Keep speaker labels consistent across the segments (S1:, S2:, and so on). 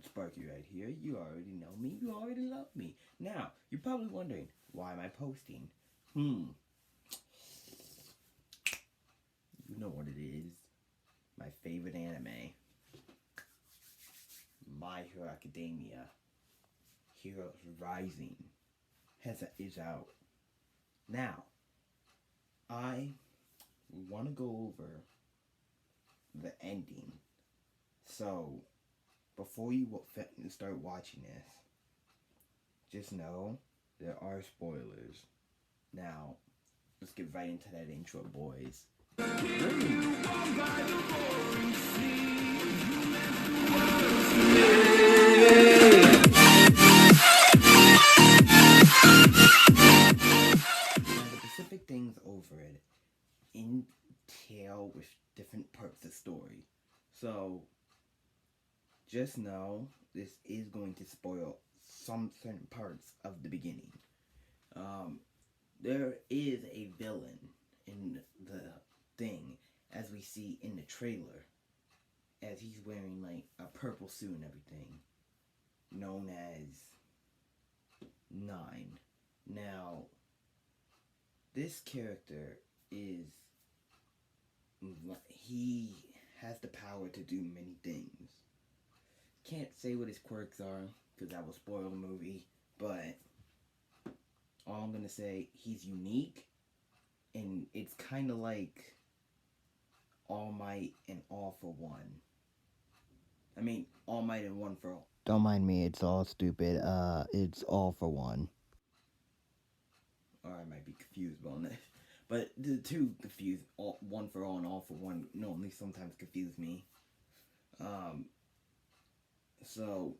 S1: it's Sparky right here. You already know me. You already love me. Now, you're probably wondering, why am I posting? You know what it is. My favorite anime. My Hero Academia. Heroes Rising is out. Now, I want to go over the ending. So, before you start watching this, just know there are spoilers. Now, let's get right into that intro, boys. The specific things over it entail with different parts of the story. So, just know this is going to spoil some certain parts of the beginning. There is a villain in the thing, as we see in the trailer, as he's wearing like a purple suit and everything, known as Nine. Now, this character he has the power to do many things. Can't say what his quirks are, because that will spoil the movie, but all I'm going to say, he's unique, and it's kind of like All Might and All for One. I mean, All Might and One for All. Don't mind me, it's all stupid. It's All for One. Or I might be confused on this. But the two confuse, One for All and All for One, normally sometimes confuse me. So,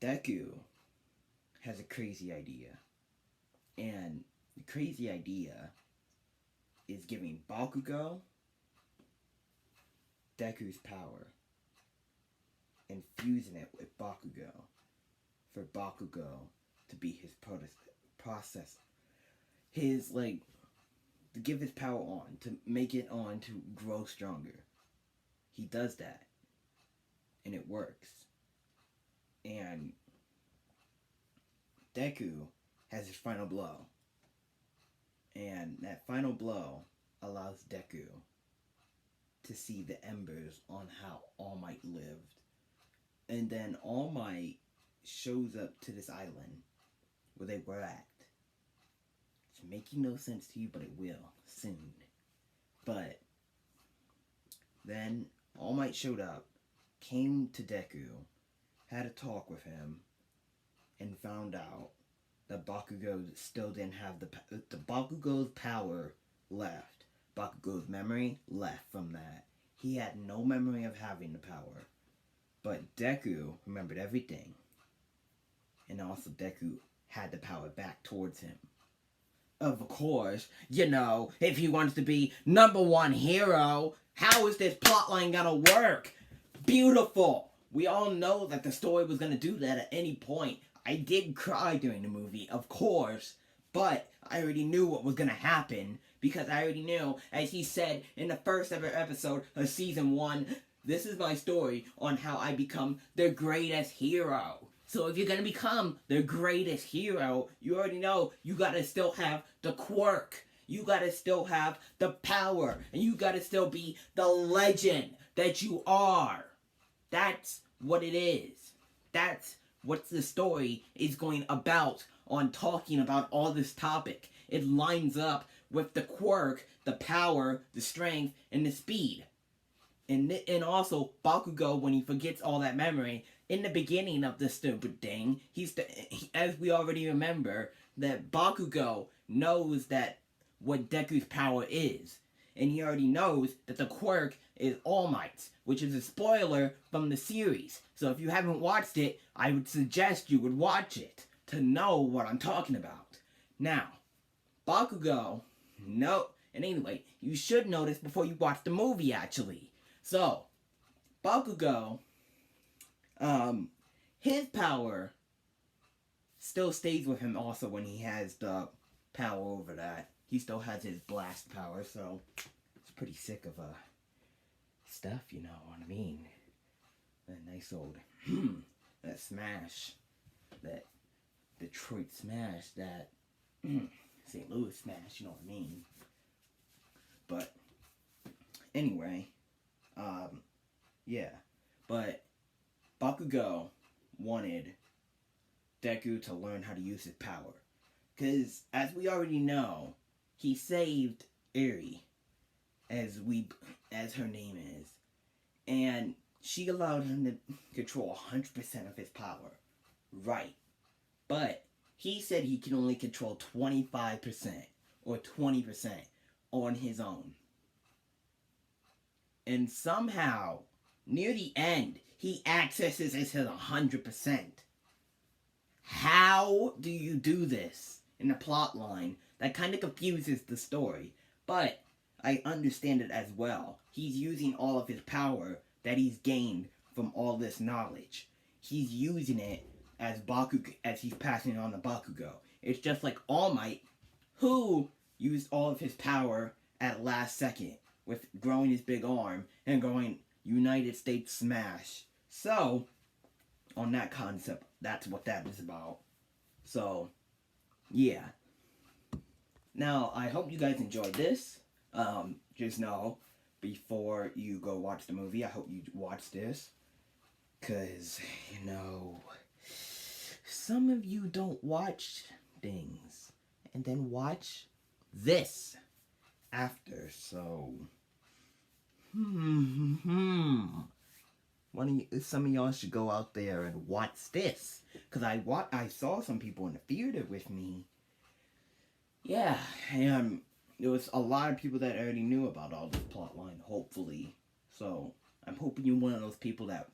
S1: Deku has a crazy idea. And the crazy idea is giving Bakugo Deku's power and fusing it with Bakugo for Bakugo to be his process. His, to give his power on, to make it on to grow stronger. He does that. And it works. And Deku has his final blow. And that final blow allows Deku to see the embers on how All Might lived. And then All Might shows up to this island where they were at. It's making no sense to you, but it will soon. But then All Might showed up, came to Deku, had a talk with him, and found out that Bakugo still didn't have the Bakugo's power left. Bakugo's memory left from that. He had no memory of having the power. But Deku remembered everything. And also Deku had the power back towards him. Of course, if he wants to be #1 hero, how is this plotline gonna work? Beautiful! We all know that the story was gonna do that at any point. I did cry during the movie, of course, but I already knew what was gonna happen, because I already knew, as he said in the first ever episode of Season 1, this is my story on how I become the greatest hero. So if you're gonna become the greatest hero, you already know you gotta still have the quirk. You gotta still have the power. And you gotta still be the legend that you are. That's what it is. That's what the story is going about on talking about all this topic. It lines up with the quirk, the power, the strength, and the speed. And also, Bakugo, when he forgets all that memory, in the beginning of this stupid thing, as we already remember, that Bakugo knows that what Deku's power is. And he already knows that the quirk is All Might's, which is a spoiler from the series. So if you haven't watched it, I would suggest you would watch it to know what I'm talking about. Now, Bakugo, and anyway, you should know this before you watch the movie, actually. So, Bakugo, his power still stays with him also when he has the power over that. He still has his blast power, so it's pretty sick of stuff, you know what I mean. a nice old that smash, that Detroit smash, that St. Louis smash, you know what I mean? But anyway, yeah, but Bakugo wanted Deku to learn how to use his power. Because, as we already know, he saved Eri, as her name is. And she allowed him to control 100% of his power. Right. But he said he can only control 25% or 20% on his own. And somehow, near the end, he accesses it to 100%. How do you do this in a plot line? That kind of confuses the story, but I understand it as well. He's using all of his power that he's gained from all this knowledge. He's using it as he's passing on the Bakugo. It's just like All Might, who used all of his power at last second with growing his big arm and going United States Smash. So, on that concept, that's what that is about. So, yeah. Now, I hope you guys enjoyed this. Just know, before you go watch the movie, I hope you watch this. Because, some of you don't watch things. And then watch this after, so... some of y'all should go out there and watch this. Because I saw some people in the theater with me. Yeah, and there was a lot of people that already knew about all this plot line, hopefully. So, I'm hoping you're one of those people that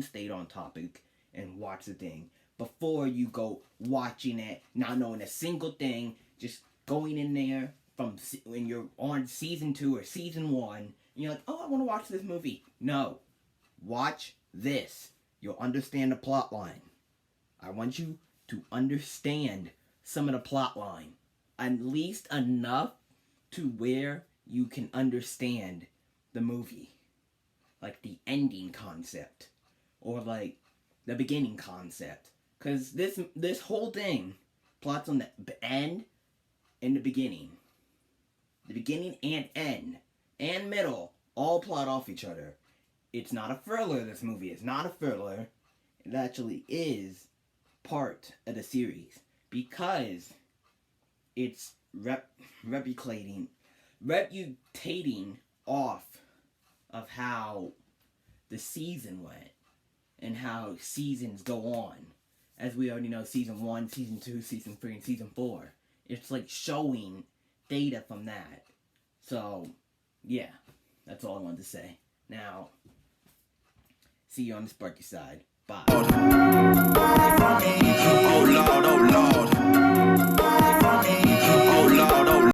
S1: stayed on topic and watched the thing before you go watching it, not knowing a single thing, just going in there from when you're on season 2 or season 1, and you're like, oh, I want to watch this movie. No. Watch this. You'll understand the plot line. I want you to understand some of the plot line. At least enough to where you can understand the movie. Like the ending concept. Or like the beginning concept. Because this whole thing plots on the end and the beginning. The beginning and end. And middle. All plot off each other. It's not a filler, this movie. It's not a filler. It actually is part of the series. Because it's reputating off of how the season went. And how seasons go on. As we already know, season 1, season 2, season 3, and season 4. It's like showing data from that. So, yeah. That's all I wanted to say. Now, see you on the Sparky side. Bye.